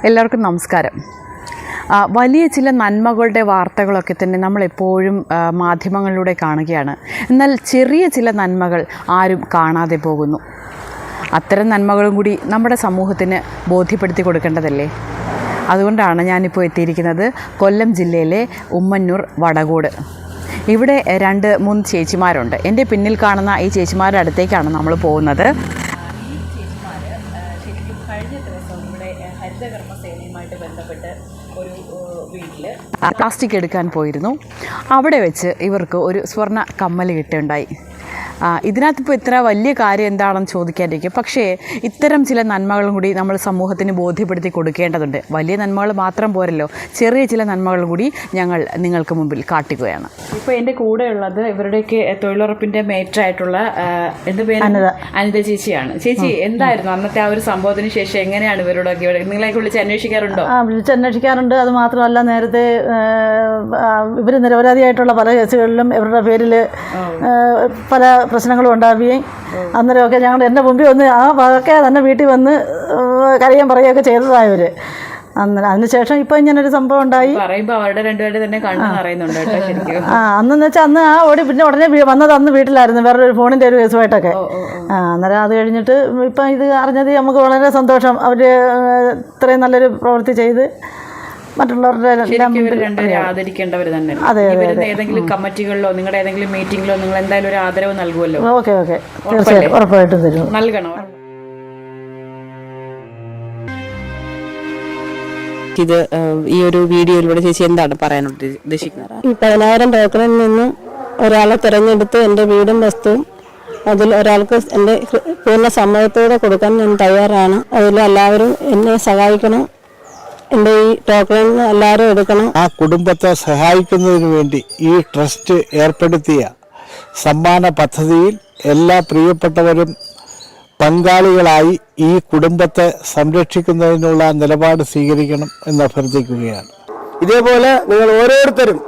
എല്ലാവർക്കും നമസ്കാരം. വലിയ ചില നന്മകളുടെ വാർത്തകളൊക്കെ തന്നെ നമ്മളെപ്പോഴും മാധ്യമങ്ങളിലൂടെ കാണുകയാണ്. എന്നാൽ ചെറിയ ചില നന്മകൾ ആരും കാണാതെ പോകുന്നു. അത്തരം നന്മകളും കൂടി നമ്മുടെ സമൂഹത്തിന് ബോധ്യപ്പെടുത്തി കൊടുക്കേണ്ടതല്ലേ? അതുകൊണ്ടാണ് ഞാനിപ്പോൾ എത്തിയിരിക്കുന്നത് കൊല്ലം ജില്ലയിലെ ഉമ്മന്നൂർ വടകോട്. ഇവിടെ 2-3 ചേച്ചിമാരുണ്ട്. എൻ്റെ പിന്നിൽ കാണുന്ന ഈ ചേച്ചിമാരുടെ അടുത്തേക്കാണ് നമ്മൾ പോകുന്നത്. ഹരിതകർമ്മസേനയുമായിട്ട് ബന്ധപ്പെട്ട് ഒരു വീട്ടിൽ പ്ലാസ്റ്റിക് എടുക്കാൻ പോയിരുന്നു. അവിടെ വെച്ച് ഇവർക്ക് ഒരു സ്വർണ്ണ കമ്മൽ കിട്ടുകയുണ്ടായി. ഇതിനകത്തിപ്പോൾ ഇത്ര വലിയ കാര്യം എന്താണെന്ന് ചോദിക്കാതിരിക്കും. പക്ഷേ ഇത്തരം ചില നന്മകളും കൂടി നമ്മൾ സമൂഹത്തിന് ബോധ്യപ്പെടുത്തി കൊടുക്കേണ്ടതുണ്ട്. വലിയ നന്മകൾ മാത്രം പോരല്ലോ, ചെറിയ ചില നന്മകളും കൂടി ഞങ്ങൾ നിങ്ങൾക്ക് മുമ്പിൽ കാട്ടുകയാണ്. ഇപ്പോൾ എൻ്റെ കൂടെയുള്ളത് ഇവരുടെയൊക്കെ തൊഴിലുറപ്പിൻ്റെ മേറ്റായിട്ടുള്ള എൻ്റെ പേര് അനിത ചേച്ചിയാണ്. ചേച്ചി, എന്തായിരുന്നു അന്നത്തെ ആ ഒരു സംഭവത്തിന് ശേഷം എങ്ങനെയാണ് ഇവരോടൊക്കെ നിങ്ങളെ വിളിച്ച് അന്വേഷിക്കാറുണ്ടോ? വിളിച്ച് അന്വേഷിക്കാറുണ്ട്. അത് മാത്രമല്ല, നേരത്തെ ഇവർ നിരപരാധിയായിട്ടുള്ള പല കേസുകളിലും ഇവരുടെ പേരിൽ പല പ്രശ്നങ്ങളും ഉണ്ടാവുകയും അന്നേരമൊക്കെ ഞങ്ങൾ എൻ്റെ മുമ്പിൽ വന്ന് ആ വകക്കെ തന്നെ വീട്ടിൽ വന്ന് കരയാൻ പറയുകയൊക്കെ ചെയ്തതായവർ. അന്നേരം അതിനുശേഷം ഇപ്പം ഇങ്ങനൊരു സംഭവം ഉണ്ടായി. അന്നെന്ന് വെച്ചാൽ അന്ന് ആ ഓടി പിന്നെ ഉടനെ വന്നത് അന്ന് വീട്ടിലായിരുന്നു, വേറൊരു ഫോണിൻ്റെ ഒരു കേസുമായിട്ടൊക്കെ. അന്നേരം അത് കഴിഞ്ഞിട്ട് ഇപ്പം ഇത് അറിഞ്ഞത് നമുക്ക് വളരെ സന്തോഷം. അവർ ഇത്രയും നല്ലൊരു പ്രവൃത്തി ചെയ്ത് മറ്റുള്ളവരുടെ ആദരിക്കേണ്ടവർ തന്നെ. ഏതെങ്കിലും കമ്മിറ്റികളിലോ നിങ്ങളുടെ ഏതെങ്കിലും മീറ്റിംഗിലോ നിങ്ങൾ എന്തായാലും ഒരു ആദരവ് നൽകുമല്ലോ? ഓക്കെ, തീർച്ചയായും ഉറപ്പായിട്ടും തരും, നൽകണം. ഇത് ഈ ഒരു വീഡിയോയിലൂടെ ചേച്ചി എന്താണ് പറയാൻ ഉദ്ദേശിക്കുന്നത്? ഈ 10,000 ടോക്കണിൽ നിന്ന് ഒരാളെ തിരഞ്ഞെടുത്ത് എൻ്റെ വീടും വസ്തുവും അതിൽ ഒരാൾക്ക് എൻ്റെ പൂർണ്ണ സമ്മതത്തോടെ കൊടുക്കാൻ ഞാൻ തയ്യാറാണ്. അതിൽ എല്ലാവരും എന്നെ സഹായിക്കണം. എൻ്റെ ഈ ടോക്കണിൽ നിന്ന് എല്ലാവരും എടുക്കണം. ആ കുടുംബത്തെ സഹായിക്കുന്നതിന് വേണ്ടി ഈ ട്രസ്റ്റ് ഏർപ്പെടുത്തിയ സമ്മാന പദ്ധതിയിൽ എല്ലാ പ്രിയപ്പെട്ടവരും പങ്കാളികളായി ഈ കുടുംബത്തെ സംരക്ഷിക്കുന്നതിനുള്ള നിലപാട് സ്വീകരിക്കണം എന്ന് അഭ്യർത്ഥിക്കുകയാണ്. ഇതേപോലെ നിങ്ങൾ ഓരോരുത്തരും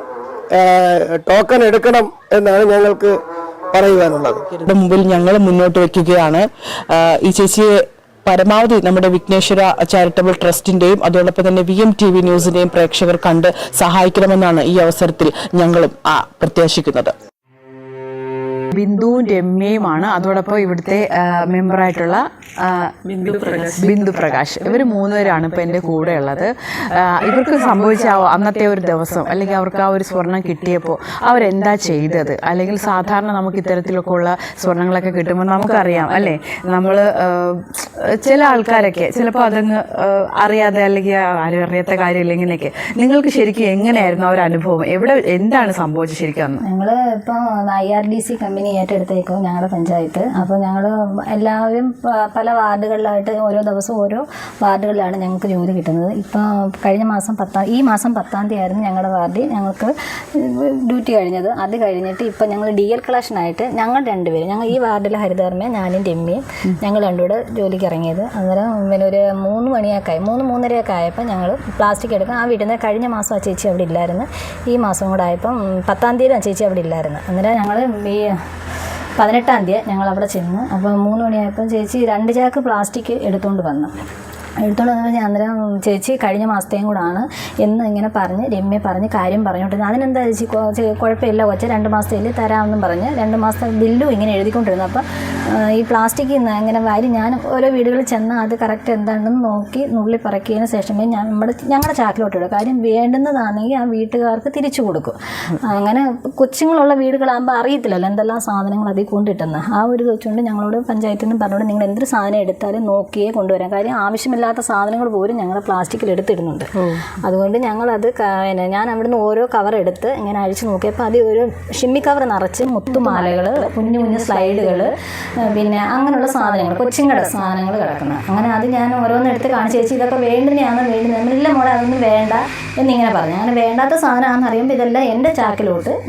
ടോക്കൺ എടുക്കണം എന്നാണ് ഞങ്ങൾക്ക് പറയുവാനുള്ളത്. മുമ്പിൽ ഞങ്ങൾ മുന്നോട്ട് വയ്ക്കുകയാണ്. ഈ ചേച്ചിയെ പരമാവധി നമ്മുടെ വിഘ്നേശ്വര ചാരിറ്റബിൾ ട്രസ്റ്റിന്റെയും അതോടൊപ്പം തന്നെ VMTV ന്യൂസിന്റെയും പ്രേക്ഷകർ കണ്ട് സഹായിക്കണമെന്നാണ് ഈ അവസരത്തിൽ ഞങ്ങളും പ്രത്യാശിക്കുന്നത്. ബിന്ദുവും രമ്യയുമാണ്, അതോടൊപ്പം ഇവിടുത്തെ മെമ്പറായിട്ടുള്ള ബിന്ദു പ്രകാശ്. ഇവർ 3 പേരാണ് ഇപ്പോൾ എൻ്റെ കൂടെ ഉള്ളത്. ഇവർക്ക് സംഭവിച്ച അന്നത്തെ ഒരു ദിവസം, അല്ലെങ്കിൽ അവർക്ക് ആ ഒരു സ്വർണം കിട്ടിയപ്പോൾ അവരെന്താ ചെയ്തത്, അല്ലെങ്കിൽ സാധാരണ നമുക്ക് ഇത്തരത്തിലൊക്കെ ഉള്ള സ്വർണ്ണങ്ങളൊക്കെ കിട്ടുമ്പോൾ നമുക്കറിയാം അല്ലേ, നമ്മൾ ചില ആൾക്കാരൊക്കെ ചിലപ്പോൾ അതങ്ങ് അറിയാതെ അല്ലെങ്കിൽ ആരും അറിയാത്ത കാര്യമില്ല ഇങ്ങനെയൊക്കെ. നിങ്ങൾക്ക് ശരിക്കും എങ്ങനെയായിരുന്നു ആ ഒരു അനുഭവം? എന്താണ് സംഭവിച്ചത് ശരിക്കും അന്ന്? ഞങ്ങൾ ഇപ്പോൾ IRDC കമ്പനി ഏറ്റെടുത്തേക്കും ഞങ്ങളുടെ പഞ്ചായത്ത്. അപ്പോൾ ഞങ്ങൾ എല്ലാവരും പല വാർഡുകളിലായിട്ട് ഓരോ ദിവസവും ഓരോ വാർഡുകളിലാണ് ഞങ്ങൾക്ക് ജോലി കിട്ടുന്നത്. ഇപ്പോൾ കഴിഞ്ഞ മാസം ഈ മാസം 10-ാം തീയതി ആയിരുന്നു ഞങ്ങളുടെ വാർഡിൽ ഞങ്ങൾക്ക് ഡ്യൂട്ടി കഴിഞ്ഞത്. അത് കഴിഞ്ഞിട്ട് ഇപ്പോൾ ഞങ്ങൾ DL കളക്ഷനായിട്ട് ഞങ്ങൾ 2 പേരും, ഞങ്ങൾ ഈ വാർഡിലെ ഹരിതകർമ്മയും ഞാനും രമ്യയും ഞങ്ങൾ 2 കൂടെ ജോലിക്ക് ഇറങ്ങിയത്. അന്നേരം പിന്നെ ഒരു 3-3:30 ആയപ്പോൾ ഞങ്ങൾ പ്ലാസ്റ്റിക് എടുക്കാം. ആ വീട്ടിൽ നിന്ന് കഴിഞ്ഞ മാസം ആ ചേച്ചി അവിടെ ഇല്ലായിരുന്നു. ഈ മാസം കൂടെ ആയപ്പം 10-ാം തീയതി ആ ചേച്ചി അവിടെ ഇല്ലായിരുന്നു. അന്നേരം ഞങ്ങൾ ഈ 18-ാം തീയതി ഞങ്ങൾ അവിടെ ചെന്ന്. അപ്പോൾ 3 മണിയായപ്പോൾ ചേച്ചി 2 ചാക്ക് പ്ലാസ്റ്റിക് എടുത്തുകൊണ്ട് വന്നു. ഞാൻ അന്നേരം ചേച്ചി കഴിഞ്ഞ മാസത്തെയും കൂടാണ് എന്ന് ഇങ്ങനെ പറഞ്ഞ് രമ്യ പറഞ്ഞ് കാര്യം പറഞ്ഞോണ്ടിരുന്നത്. അതിനെന്താ ചേച്ചി കുഴപ്പമില്ല, 2 മാസത്തേൽ തരാമെന്നും പറഞ്ഞ് 2 മാസത്തെ ബില്ലും ഇങ്ങനെ എഴുതിക്കൊണ്ടിരുന്നു. അപ്പോൾ ഈ പ്ലാസ്റ്റിക്കിൽ നിന്ന് ഇങ്ങനെ വാരി ഞാൻ ഓരോ വീടുകളിൽ ചെന്ന് അത് കറക്റ്റ് എന്താണെന്ന് നോക്കി നുള്ളി പറക്കിയതിന് ശേഷമേ ഞങ്ങളുടെ ചാക്കിലോട്ട് ഇടും. കാര്യം വേണ്ടുന്നതാണെങ്കിൽ ആ വീട്ടുകാർക്ക് തിരിച്ചു കൊടുക്കും. അങ്ങനെ കൊച്ചുങ്ങളുള്ള വീടുകളാകുമ്പോൾ അറിയത്തില്ലല്ലോ എന്തെല്ലാം സാധനങ്ങൾ അതിൽ കൊണ്ടിട്ടുന്നത്. ആ ഒരു വെച്ചുകൊണ്ട് ഞങ്ങളോട് പഞ്ചായത്തിൽ നിന്ന് പറഞ്ഞുകൊണ്ട് നിങ്ങൾ എന്തൊരു സാധനം എടുത്താലും നോക്കിയേ കൊണ്ടുവരാം. കാര്യം ആവശ്യമില്ലാത്ത സാധനങ്ങൾ പോലും ഞങ്ങൾ പ്ലാസ്റ്റിക്കിൽ എടുത്തിടുന്നുണ്ട്. അതുകൊണ്ട് ഞങ്ങളത് ഞാൻ അവിടുന്ന് ഓരോ കവർ എടുത്ത് ഇങ്ങനെ അഴിച്ച് നോക്കിയപ്പോൾ അത് ഒരു ഷിമ്മി കവർ നിറച്ച് മുത്തുമാലകൾ, കുഞ്ഞു കുഞ്ഞു സ്ലൈഡുകൾ, പിന്നെ അങ്ങനെയുള്ള സാധനങ്ങൾ, കൊച്ചുങ്ങളുടെ സാധനങ്ങൾ കിടക്കുന്നത്. അങ്ങനെ അത് ഞാൻ ഓരോന്നും എടുത്ത് കാണിച്ച് ചേച്ചി ഇതൊക്കെ വേണ്ടുന്നതാണ് ഇല്ല മോളെ അതൊന്നും വേണ്ട എന്നിങ്ങനെ പറഞ്ഞു. അങ്ങനെ വേണ്ടാത്ത സാധനമാണെന്ന് അറിയുമ്പോൾ ഇതെല്ലാം എൻ്റെ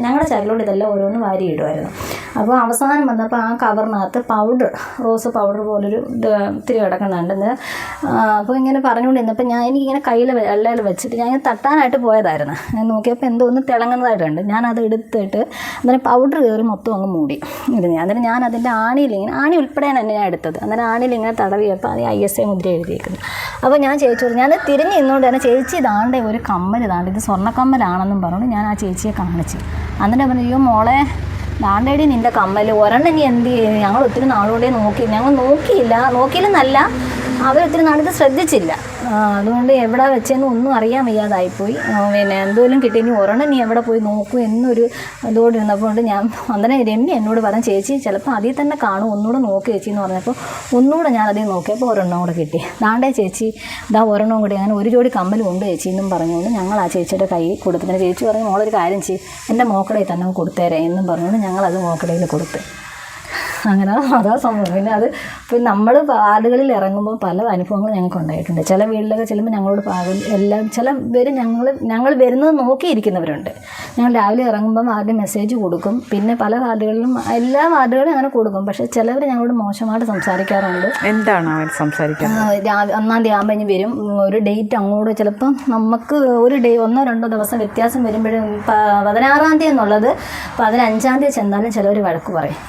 ഞങ്ങളുടെ ചാക്കിലോട്ട് ഇതെല്ലാം ഓരോന്ന് വാരി ഇടുമായിരുന്നു. അപ്പോൾ അവസാനം വന്നപ്പോൾ ആ കവറിനകത്ത് റോസ് പൗഡർ പോലൊരു ഇത്തിരി കിടക്കുന്നുണ്ട്. അപ്പോൾ ഇങ്ങനെ പറഞ്ഞുകൊണ്ട് നിന്നപ്പോൾ എനിക്കിങ്ങനെ കയ്യിൽ വെള്ളയിൽ വെച്ചിട്ട് ഞാൻ തട്ടാനായിട്ട് പോയതായിരുന്നു. ഞാൻ നോക്കിയപ്പോൾ എന്തോ ഒന്ന് തിളങ്ങുന്നതായിട്ടുണ്ട്. ഞാനത് എടുത്തിട്ട് അതിന് പൗഡർ കയറി മൊത്തം അങ്ങ് മൂടി ഇരുന്നു. അന്നേരം ഞാൻ അതിൻ്റെ ആണി ഉൾപ്പെടെയാണ് എന്നെ ഞാൻ എടുത്തത്. അന്നേരം ആണിയിൽ ഇങ്ങനെ തടവിയപ്പോൾ അത് ISA മുദ്ര എഴുതിയേക്കുന്നത്. അപ്പോൾ ഞാൻ ചേച്ചിയോട് ഞാൻ തിരിഞ്ഞ് നിന്നുകൊണ്ട് തന്നെ ചേച്ചി ഇതാണ്ട് ഒരു കമ്മൽ ഇതാണ്ട് ഇത് സ്വർണ്ണക്കമ്മലാണെന്നും പറഞ്ഞു ഞാൻ ആ ചേച്ചിയെ കാണിച്ചു. എന്നിട്ട് പറഞ്ഞു അയ്യോ മോളെ ദാണ്ടേടി നിൻ്റെ കമ്മൽ ഒരെണ്ണം നീ എന്ത് ചെയ്യും, ഞങ്ങൾ ഒത്തിരി നാളുകൊണ്ടേ ഞങ്ങൾ നോക്കിയില്ലെന്നല്ല അവരൊത്തിരി നാളിത് ശ്രദ്ധിച്ചില്ല, അതുകൊണ്ട് എവിടെ വെച്ചെന്ന് ഒന്നും അറിയാൻ വയ്യാതായിപ്പോയി, പിന്നെ എന്തോലും കിട്ടി ഇനി ഒരെണ്ണം നീ എവിടെ പോയി നോക്കൂ എന്നൊരു ഇതോടെ ഇരുന്നപ്പോൾ ഞാൻ അന്നേരം രമ്യ എന്നോട് പറഞ്ഞു ചേച്ചി ചിലപ്പോൾ അതിൽ തന്നെ കാണും, ഒന്നുകൂടെ നോക്കി ചേച്ചി എന്ന് പറഞ്ഞപ്പോൾ ഒന്നുകൂടെ ഞാൻ അതിൽ നോക്കിയപ്പോൾ ഒരെണ്ണം കൂടെ കിട്ടി. ദാണ്ടേ ചേച്ചി ഇതാ ഒരെണ്ണം കൂടി അങ്ങനെ ഒരു ജോഡി കമ്മൽ ഉണ്ട് ചേച്ചി എന്നും പറഞ്ഞുകൊണ്ട് ഞങ്ങൾ ആ ചേച്ചിയുടെ കൈ കൊടുത്തിട്ട് ചേച്ചി പറഞ്ഞു മോളൊരു കാര്യം ചെയ്യും എൻ്റെ മോക്കടയിൽ തന്നെ കൊടുത്തേരെ എന്നും പറഞ്ഞുകൊണ്ട് ഞങ്ങളത് മോക്കടയിൽ കൊടുത്ത്. അങ്ങനെ അതാ സംഭവം. പിന്നെ അത് പിന്നെ നമ്മൾ വാർഡുകളിൽ ഇറങ്ങുമ്പോൾ പല അനുഭവങ്ങളും ഞങ്ങൾക്ക് ഉണ്ടായിട്ടുണ്ട്. ചില വീട്ടിലൊക്കെ ചെല്ലുമ്പോൾ ഞങ്ങളോട് എല്ലാം ചില പേര് ഞങ്ങൾ വരുന്നത് നോക്കിയിരിക്കുന്നവരുണ്ട്. ഞങ്ങൾ രാവിലെ ഇറങ്ങുമ്പം ആദ്യം മെസ്സേജ് കൊടുക്കും, പിന്നെ പല വാർഡുകളിലും എല്ലാ വാർഡുകളിലും അങ്ങനെ കൊടുക്കും. പക്ഷേ ചിലവർ ഞങ്ങളോട് മോശമായിട്ട് സംസാരിക്കാറുണ്ട്. എന്താണ് അവർ സംസാരിക്കുന്നത്? 1-ാം തീയതി ആകുമ്പോൾ ഇനി വരും, ഒരു ഡേറ്റ് അങ്ങോട്ട് ചിലപ്പം നമുക്ക് ഒരു 1-2 ദിവസം വ്യത്യാസം വരുമ്പോഴും 16-ാം തീയതി എന്നുള്ളത് 15-ാം തീയതി ചെന്നാലും ചിലവർ വഴക്ക് പറയും.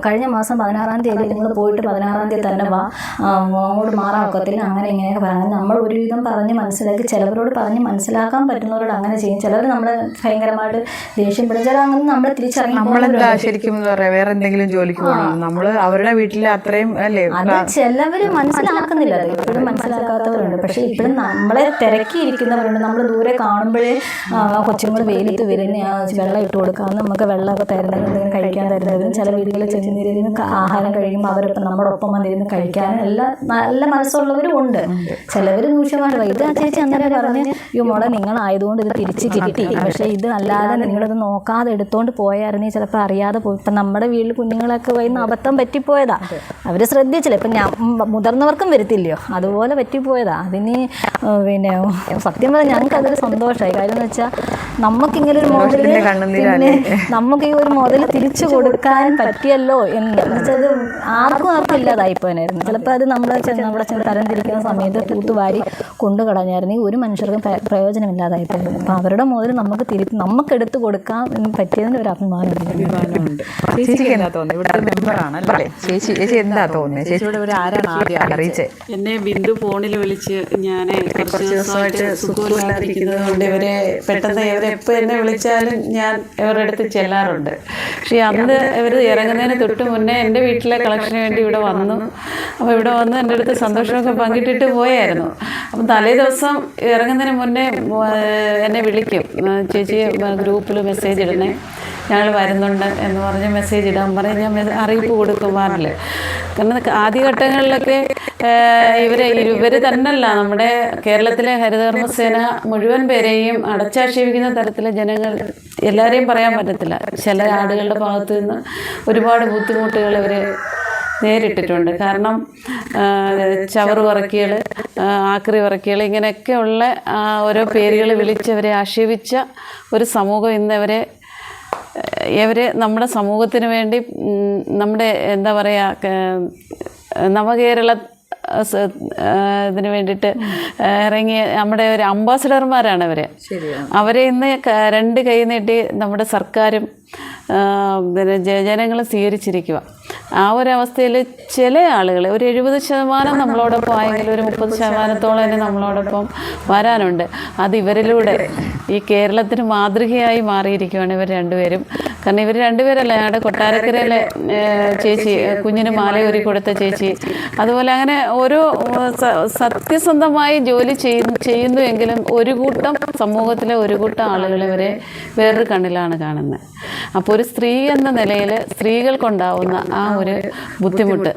കഴിഞ്ഞ മാസം 16-ാം തീയതി നിങ്ങൾ പോയിട്ട് 16-ാം തീയതി തന്നെ വാ, അങ്ങോട്ട് മാറാക്കത്തില്ല, അങ്ങനെ ഇങ്ങനെയൊക്കെ പറയുന്നത് നമ്മൾ ഒരുവിധം പറഞ്ഞ് മനസ്സിലാക്കി ചിലവരോട് പറഞ്ഞ് മനസ്സിലാക്കാൻ പറ്റുന്നവരോട് അങ്ങനെ ചെയ്യും. ചിലവർ നമ്മൾ ഭയങ്കരമായിട്ട് ദേഷ്യപ്പെടും, ചില അങ്ങനെ നമ്മളെ തിരിച്ചറിഞ്ഞ് നമ്മളെന്താ ശരിക്കും പറയാ വേറെ എന്തെങ്കിലും ജോലിക്ക് പോകണം, നമ്മൾ അവരുടെ വീട്ടിൽ അത്രയും അല്ലേ അത് ചിലവർ മനസ്സിലാക്കുന്നില്ല, അത് ഇപ്പോഴും മനസ്സിലാക്കാത്തവരുണ്ട്. പക്ഷേ ഇപ്പോഴും നമ്മളെ തിരക്കിയിരിക്കുന്നവരുണ്ട്. നമ്മൾ ദൂരെ കാണുമ്പോഴേ കൊച്ചുങ്ങൾ വെയിലത്ത് വരുന്ന വെള്ളം ഇട്ട് കൊടുക്കാം, നമുക്ക് വെള്ളമൊക്കെ തരുന്നത് എന്തെങ്കിലും കഴിക്കാൻ തരുന്നതും ചില വീടുകളിൽ ചെന്നിരുന്ന് ആഹാരം കഴിയുമ്പോൾ അവരൊപ്പം നമ്മുടെ ഒപ്പം വന്നിരുന്ന് കഴിക്കാനും എല്ലാം നല്ല മനസ്സുള്ളവരും ഉണ്ട്. ചിലവർ ദൂഷ്യമായിട്ട് ഇത് ആ ചേച്ചി അന്നേരം പറഞ്ഞ് ഈ മോളെ നിങ്ങളായതുകൊണ്ട് ഇത് തിരിച്ച് കിട്ടി, പക്ഷേ ഇത് അല്ലാതെ നിങ്ങളിത് നോക്കാതെ എടുത്തോണ്ട് പോയായിരുന്നേ ചിലപ്പോൾ അറിയാതെ പോയി. ഇപ്പം നമ്മുടെ വീട്ടിൽ കുഞ്ഞുങ്ങളൊക്കെ വൈകുന്ന അബദ്ധം പറ്റിപ്പോയതാ, അവർ ശ്രദ്ധിച്ചില്ല. ഇപ്പം മുതിർന്നവർക്കും വരത്തില്ലയോ, അതുപോലെ പറ്റിപ്പോയതാ. അതിന് പിന്നെ സത്യം പറഞ്ഞാൽ ഞങ്ങൾക്ക് അതൊരു സന്തോഷമായി. കാര്യം എന്ന് വെച്ചാൽ നമുക്കിങ്ങനെ ഒരു മോഡൽ പിന്നെ നമുക്ക് ഈ ഒരു മോഡൽ തിരിച്ചു കൊടുക്കാൻ പറ്റിയല്ലോ എന്ന് വെച്ചാൽ ആർക്കും ഇല്ലാതായിപ്പോനായിരുന്നു. ചിലപ്പോൾ അത് നമ്മുടെ ചെന്ന് തരംതിരിക്കുന്ന സമയത്ത് തൂത്തുവാരി കൊണ്ടു കളഞ്ഞായിരുന്നു ഒരു മനുഷ്യർക്കും പ്രയോജനമില്ലാതായിപ്പോയിരുന്നു. അപ്പം അവരുടെ മുതൽ നമുക്ക് എടുത്തു കൊടുക്കാൻ പറ്റിയതിന് ഒരു അഭിമാനമുണ്ട്. ചേച്ചിക്ക് എന്താ തോന്നുന്നത്? ഇവിടെ മെമ്പറാണ് അല്ലേ ചേച്ചി? ചേച്ചി എന്താ തോന്നുന്നത്? ചേച്ചിയുടെ ഒരു ആരാണ് ആദ്യം അറിയിച്ചേ? എന്നെ ബിന്ദു ഫോണിൽ വിളിച്ച് ഞാൻ കുറച്ച് ദിവസമായിട്ട് സുഖമില്ലാതിരിക്കുന്നത് കൊണ്ട് ഇവരെ പെട്ടെന്ന് ഇവരെപ്പോൾ എന്നെ വിളിച്ചാലും ഞാൻ ഇവരുടെ അടുത്ത് ചെല്ലാറുണ്ട്. പക്ഷേ അന്ന് ഇവർ ഇറങ്ങുന്നതിന് തൊട്ട് മുന്നേ എൻ്റെ വീട്ടിലെ കളക്ഷന് വേണ്ടി ഇവിടെ വന്നു. അപ്പോൾ ഇവിടെ വന്ന് എൻ്റെ അടുത്ത് സന്തോഷമൊക്കെ പങ്കിട്ടിട്ട് പോയായിരുന്നു. അപ്പം തലേ ദിവസം ഇറങ്ങുന്നതിന് മുന്നേ എന്നെ വിളിക്കും, ചേച്ചി ഗ്രൂപ്പിൽ മെസ്സേജ് ഇടണേ, ഞങ്ങൾ വരുന്നുണ്ട് എന്ന് പറഞ്ഞ് മെസ്സേജ് ഇടാൻ പറയും. ഞാൻ അറിയിപ്പ് കൊടുക്കും വാർഡിൽ. കാരണം ആദ്യഘട്ടങ്ങളിലൊക്കെ ഇവർ തന്നെയല്ല, നമ്മുടെ കേരളത്തിലെ ഹരിതകർമ്മസേന മുഴുവൻ പേരെയും അടച്ചാക്ഷേപിക്കുന്ന തരത്തിൽ ജനങ്ങൾ എല്ലാവരെയും പറയാൻ പറ്റത്തില്ല. ചില ആളുകളുടെ ഭാഗത്തു നിന്ന് ഒരുപാട് ബുദ്ധിമുട്ടുകൾ ഇവർ നേരിട്ടിട്ടുണ്ട്. കാരണം ചവറ് പറക്കികൾ, ആക്രി പറക്കികൾ, ഇങ്ങനെയൊക്കെയുള്ള ഓരോ പേരുകൾ വിളിച്ചവരെ ആക്ഷേപിച്ച ഒരു സമൂഹം ഇന്നവരെ നമ്മുടെ സമൂഹത്തിന് വേണ്ടി നമ്മുടെ എന്താ പറയുക നവകേരള ഇതിന് വേണ്ടിയിട്ട് ഇറങ്ങിയ നമ്മുടെ ഒരു അംബാസഡർമാരാണ് അവരെ ഇന്ന് 2 കൈ നീട്ടി നമ്മുടെ സർക്കാരും ജനങ്ങൾ സ്വീകരിച്ചിരിക്കുക. ആ ഒരവസ്ഥയിൽ ചില ആളുകൾ ഒരു 70% നമ്മളോടൊപ്പം ആയെങ്കിൽ ഒരു 30% തന്നെ നമ്മളോടൊപ്പം വരാനുണ്ട്. അത് ഇവരിലൂടെ ഈ കേരളത്തിന് മാതൃകയായി മാറിയിരിക്കുകയാണ് ഇവർ രണ്ടുപേരും. കാരണം ഇവർ രണ്ടുപേരല്ല, ഞങ്ങളുടെ കൊട്ടാരക്കരയിലെ ചേച്ചി, കുഞ്ഞിന് മാലയൊരുക്കി കൊടുത്ത ചേച്ചി, അതുപോലെ അങ്ങനെ ഓരോ സത്യസന്ധമായി ജോലി ചെയ്യുന്നുവെങ്കിലും ഒരു കൂട്ടം സമൂഹത്തിലെ ഒരു കൂട്ടം ആളുകൾ ഇവരെ വേറൊരു കണ്ണിലാണ് കാണുന്നത്. അപ്പോൾ ഒരു സ്ത്രീ എന്ന നിലയിൽ സ്ത്രീകൾക്കുണ്ടാവുന്ന ആ ഒരു ബുദ്ധിമുട്ട്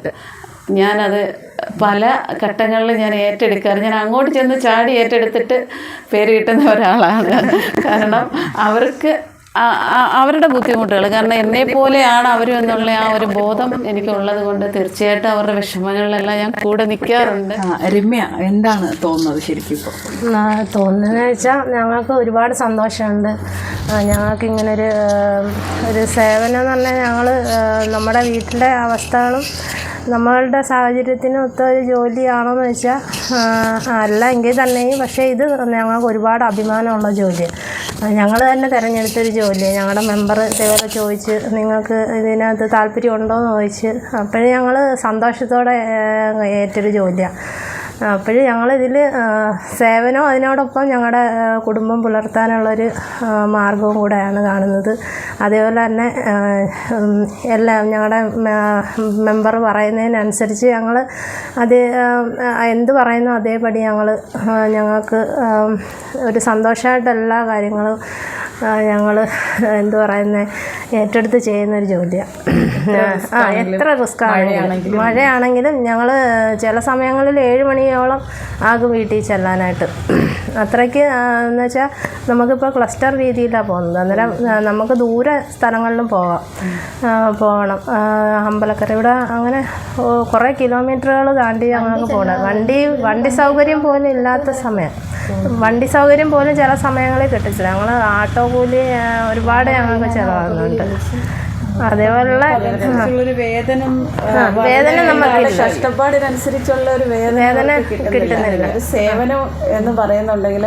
ഞാനത് പല ഘട്ടങ്ങളിൽ ഞാൻ ഏറ്റെടുക്കാറ്. ഞാൻ അങ്ങോട്ട് ചെന്ന് ചാടി ഏറ്റെടുത്തിട്ട് പേര് കിട്ടുന്ന ഒരാളാണ്. കാരണം അവർക്ക് അവരുടെ ബുദ്ധിമുട്ടുകൾ, കാരണം എന്നെപ്പോലെയാണ് അവരും എന്നുള്ള ആ ഒരു ബോധം എനിക്കുള്ളത് കൊണ്ട് തീർച്ചയായിട്ടും അവരുടെ വിഷമങ്ങളിലെല്ലാം ഞാൻ കൂടെ നിൽക്കാറുണ്ട്. രമ്യ, എന്താണ് തോന്നുന്നത് ശരിക്കും ഇപ്പോൾ? തോന്നുന്നതെന്ന് വെച്ചാൽ ഞങ്ങൾക്ക് ഒരുപാട് സന്തോഷമുണ്ട്. ഞങ്ങൾക്ക് ഇങ്ങനൊരു സേവനം എന്ന് പറഞ്ഞാൽ ഞങ്ങൾ നമ്മുടെ വീട്ടിലെ അവസ്ഥകളും നമ്മളുടെ സാഹചര്യത്തിന് ഒത്ത ഒരു ജോലിയാണോയെന്ന് വെച്ചാൽ അല്ല എങ്കിൽ തന്നെയും, പക്ഷേ ഇത് ഞങ്ങൾക്ക് ഒരുപാട് അഭിമാനമുള്ള ജോലിയാണ്. ഞങ്ങൾ തന്നെ തിരഞ്ഞെടുത്തൊരു ജോലിയാണ്. ഞങ്ങളുടെ മെമ്പർ ഇതേപോലെ ചോദിച്ച് നിങ്ങൾക്ക് ഇതിനകത്ത് താല്പര്യം ഉണ്ടോ എന്ന് ചോദിച്ച്, അപ്പോഴേ ഞങ്ങൾ സന്തോഷത്തോടെ ഏറ്റൊരു ജോലിയാണ്. അപ്പോഴും ഞങ്ങളിതിൽ സേവനം അതിനോടൊപ്പം ഞങ്ങളുടെ കുടുംബം പുലർത്താനുള്ളൊരു മാർഗവും കൂടെയാണ് കാണുന്നത്. അതേപോലെ തന്നെ എല്ലാം ഞങ്ങളുടെ മെമ്പർ പറയുന്നതിനനുസരിച്ച് ഞങ്ങൾ അത് എന്ത് പറയുന്നു അതേപടി ഞങ്ങൾക്ക് ഒരു സന്തോഷമായിട്ട് എല്ലാ കാര്യങ്ങളും ഞങ്ങൾ എന്ത് പറയുന്നത് ഏറ്റെടുത്ത് ചെയ്യുന്നൊരു ജോലിയാണ്. എത്ര റിസ്ക് മഴയാണെങ്കിലും ഞങ്ങൾ ചില സമയങ്ങളിൽ 7 മണിയോളം ആകും വീട്ടിൽ ചെല്ലാനായിട്ട്. അത്രയ്ക്ക് എന്ന് വെച്ചാൽ നമുക്കിപ്പോൾ ക്ലസ്റ്റർ രീതിയിലാണ് പോകുന്നത്. അന്നേരം നമുക്ക് ദൂരെ സ്ഥലങ്ങളിലും പോകണം. അമ്പലക്കര ഇവിടെ അങ്ങനെ കുറേ കിലോമീറ്ററുകൾ താണ്ടി ഞങ്ങൾക്ക് പോകണം. വണ്ടി സൗകര്യം പോലും ഇല്ലാത്ത സമയം, വണ്ടി സൗകര്യം പോലും ചില സമയങ്ങളിൽ കിട്ടിച്ചില്ല. ഞങ്ങൾ ആട്ടോ കൂലി ഒരുപാട് ഞങ്ങൾക്ക് ചിലവാകുന്നുണ്ട്. അതേപോലുള്ള വേദന നമുക്ക് കഷ്ടപ്പാടിനനുസരിച്ചുള്ള ഒരു വേദന കിട്ടുന്നില്ല. ഒരു സേവനം എന്ന് പറയുന്നുണ്ടെങ്കിൽ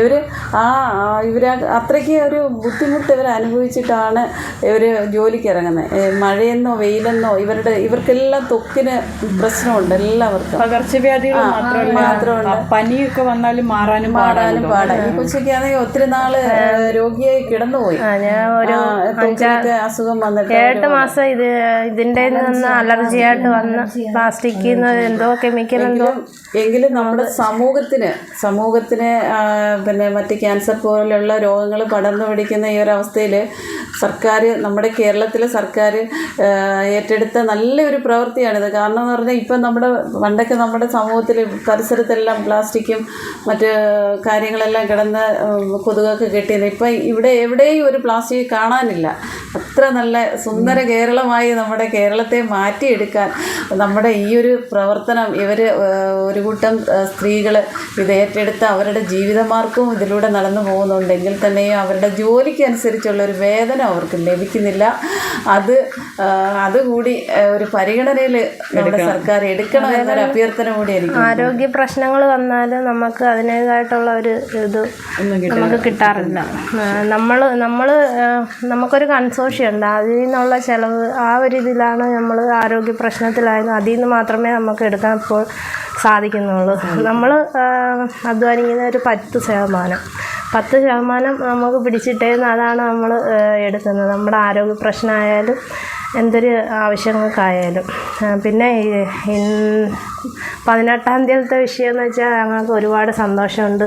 ഇവര് അത്രയ്ക്ക് ഒരു ബുദ്ധിമുട്ട് ഇവർ അനുഭവിച്ചിട്ടാണ് ഇവർ ജോലിക്ക് ഇറങ്ങുന്നത്. മഴയെന്നോ വെയിലെന്നോ ഇവർക്കെല്ലാം ത്വക്കിന് പ്രശ്നമുണ്ട്. എല്ലാവർക്കും പകർച്ചവ്യാധികൾ മാത്രമല്ല, പനിയൊക്കെ വന്നാലും മാറാനും പാടാണ്. ഈ കൊച്ചൊക്കെയാണെങ്കിൽ ഒത്തിരി നാള് രോഗിയായി കിടന്നുപോയി. ഞാൻ ഒരു അസുഖം വന്നിട്ട് 8 മാസം ഇതിൻ്റെ നിന്ന് അലർജിയായിട്ട് വന്ന് പ്ലാസ്റ്റിക്കിൽ നിന്ന് എന്തോ കെമിക്കൽ എങ്കിലും നമ്മുടെ സമൂഹത്തിന് പിന്നെ മറ്റ് ക്യാൻസർ പോലെയുള്ള രോഗങ്ങൾ പടർന്നു പിടിക്കുന്ന ഈ ഒരു അവസ്ഥയിൽ നമ്മുടെ കേരളത്തിലെ സർക്കാർ ഏറ്റെടുത്ത നല്ലൊരു പ്രവൃത്തിയാണിത്. കാരണം എന്ന് പറഞ്ഞാൽ ഇപ്പം പണ്ടൊക്കെ നമ്മുടെ സമൂഹത്തിൽ പരിസരത്തെല്ലാം പ്ലാസ്റ്റിക്കും മറ്റ് കാര്യങ്ങളെല്ലാം കിടന്ന് കൊതുകൊക്കെ കെട്ടിയത്. ഇപ്പം ഇവിടെ എവിടെയും ഒരു പ്ലാസ്റ്റിക് കാണാനില്ല. അത്ര നല്ല സുന്ദര കേരളമായി നമ്മുടെ കേരളത്തെ മാറ്റിയെടുക്കാൻ നമ്മുടെ ഈ ഒരു പ്രവർത്തനം ഒരു കൂട്ടം സ്ത്രീകൾ ഇത് ഏറ്റെടുത്ത് അവരുടെ ജീവിതമാർഗവും ഇതിലൂടെ നടന്നു പോകുന്നുണ്ടെങ്കിൽ തന്നെയും അവരുടെ ജോലിക്ക് അനുസരിച്ചുള്ളൊരു വേതനം അവർക്ക് ലഭിക്കുന്നില്ല. അതുകൂടി ഒരു പരിഗണനയിൽ നമ്മുടെ സർക്കാർ എടുക്കണം എന്നൊരു അഭ്യർത്ഥന കൂടി എനിക്ക്. ആരോഗ്യ പ്രശ്നങ്ങൾ വന്നാലും നമുക്ക് അതിൻ്റേതായിട്ടുള്ള ഒരു ഇത് നമുക്ക് കിട്ടാറില്ല. നമുക്കൊരു കൺസോർഷ്യം ഉണ്ട്. അതിൽ നിന്നുള്ള ചിലവ് ആ ഒരു ഇതിലാണ് നമ്മൾ ആരോഗ്യ പ്രശ്നത്തിലായിരുന്നു. അതിൽ നിന്ന് മാത്രമേ നമുക്ക് എടുക്കാൻ ഇപ്പോൾ സാധിക്കുന്നുള്ളൂ. നമ്മൾ അധ്വാനിക്കുന്ന ഒരു 10% നമുക്ക് പിടിച്ചിട്ടേന്ന് അതാണ് നമ്മൾ എടുക്കുന്നത്. നമ്മുടെ ആരോഗ്യ പ്രശ്നമായാലും എന്തൊരു ആവശ്യങ്ങൾക്കായാലും. പിന്നെ 18-ാം തീയതിയിലത്തെ വിഷയം എന്ന് വെച്ചാൽ ഞങ്ങൾക്ക് ഒരുപാട് സന്തോഷമുണ്ട്.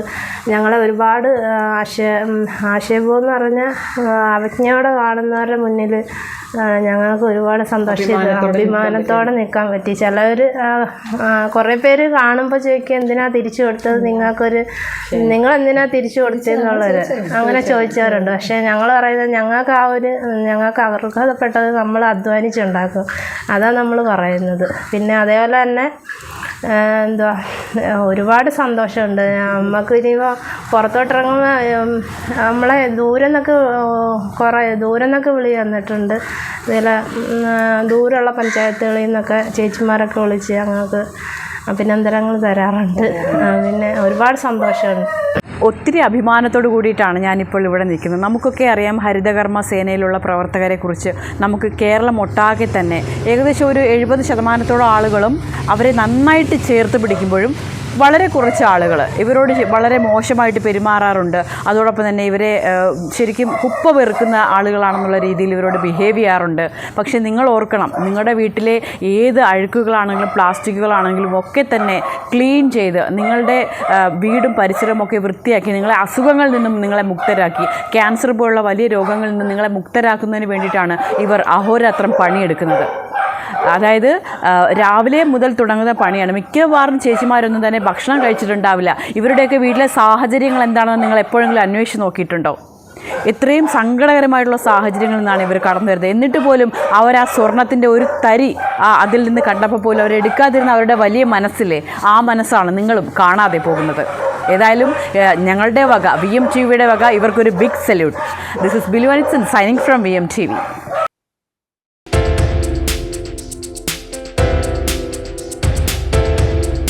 ഞങ്ങളെ ഒരുപാട് ആക്ഷേപമെന്ന് പറഞ്ഞാൽ അവജ്ഞയോടെ കാണുന്നവരുടെ മുന്നിൽ ഞങ്ങൾക്ക് ഒരുപാട് സന്തോഷം, അഭിമാനത്തോടെ നിൽക്കാൻ പറ്റി. ചിലവർ കുറേ പേര് കാണുമ്പോൾ ചോദിക്കുക എന്തിനാ തിരിച്ചു കൊടുത്തത്, നിങ്ങളെന്തിനാ തിരിച്ചു കൊടുത്തതെന്നുള്ളവർ അങ്ങനെ ചോദിച്ചവരുണ്ട്. പക്ഷേ ഞങ്ങൾ പറയുന്നത് ഞങ്ങൾക്ക് അർഹതപ്പെട്ടത് നമ്മൾ അധ്വാനിച്ചുണ്ടാക്കും, അതാണ് നമ്മൾ പറയുന്നത്. പിന്നെ അതേപോലെ തന്നെ ഒരുപാട് സന്തോഷമുണ്ട്. നമുക്ക് ഇനിയിപ്പോൾ പുറത്തോട്ടിറങ്ങുന്ന നമ്മളെ ദൂരം നിന്നൊക്കെ വിളി വന്നിട്ടുണ്ട്. ഇതിലെ ദൂരമുള്ള പഞ്ചായത്തുകളിൽ നിന്നൊക്കെ ചേച്ചിമാരൊക്കെ വിളിച്ച് ഞങ്ങൾക്ക് അഭിനന്ദനങ്ങൾ തരാറുണ്ട്. പിന്നെ ഒരുപാട് സന്തോഷമുണ്ട്. ഒത്തിരി അഭിമാനത്തോട് കൂടിയിട്ടാണ് ഞാനിപ്പോൾ ഇവിടെ നിൽക്കുന്നത്. നമുക്കൊക്കെ അറിയാം ഹരിതകർമ്മ സേനയിലുള്ള പ്രവർത്തകരെക്കുറിച്ച്. നമുക്ക് കേരളം ഒട്ടാകെ തന്നെ ഏകദേശം ഒരു 70% ആളുകളും അവരെ നന്നായിട്ട് ചേർത്ത് പിടിക്കുമ്പോഴും വളരെ കുറച്ച് ആളുകൾ ഇവരോട് വളരെ മോശമായിട്ട് പെരുമാറാറുണ്ട്. അതോടൊപ്പം തന്നെ ഇവരെ ശരിക്കും കുപ്പ വെറുക്കുന്ന ആളുകളാണെന്നുള്ള രീതിയിൽ ഇവരോട് ബിഹേവ് ചെയ്യാറുണ്ട്. പക്ഷേ നിങ്ങൾ ഓർക്കണം, നിങ്ങളുടെ വീട്ടിലെ ഏത് അഴുക്കുകളാണെങ്കിലും പ്ലാസ്റ്റിക്കുകളാണെങ്കിലും ഒക്കെ തന്നെ ക്ലീൻ ചെയ്ത് നിങ്ങളുടെ വീടും പരിസരവും ഒക്കെ വൃത്തിയാക്കി നിങ്ങളെ അസുഖങ്ങളിൽ നിന്നും നിങ്ങളെ മുക്തരാക്കി, ക്യാൻസർ പോലുള്ള വലിയ രോഗങ്ങളിൽ നിന്നും നിങ്ങളെ മുക്തരാക്കുന്നതിന് വേണ്ടിയിട്ടാണ് ഇവർ അഹോരാത്രം പണിയെടുക്കുന്നത്. അതായത് രാവിലെ മുതൽ തുടങ്ങുന്ന പണിയാണ്. മിക്കവാറും ചേച്ചിമാരൊന്നും തന്നെ ഭക്ഷണം കഴിച്ചിട്ടുണ്ടാവില്ല. ഇവരുടെയൊക്കെ വീട്ടിലെ സാഹചര്യങ്ങൾ എന്താണെന്ന് നിങ്ങൾ എപ്പോഴെങ്കിലും അന്വേഷിച്ച് നോക്കിയിട്ടുണ്ടോ? ഇത്രയും സങ്കടകരമായിട്ടുള്ള സാഹചര്യങ്ങളിൽ നിന്നാണ് ഇവർ കടന്നു വരുന്നത്. എന്നിട്ട് പോലും അവർ ആ സ്വർണത്തിൻ്റെ ഒരു തരി അതിൽ നിന്ന് കണ്ടപ്പോൾ പോലും അവരെടുക്കാതിരുന്ന അവരുടെ വലിയ മനസ്സിലെ ആ മനസ്സാണ് നിങ്ങളും കാണാതെ പോകുന്നത്. ഏതായാലും ഞങ്ങളുടെ വക VMTVയുടെ വക ഇവർക്കൊരു big salute. This is Bilu Anisan signing from VMTV.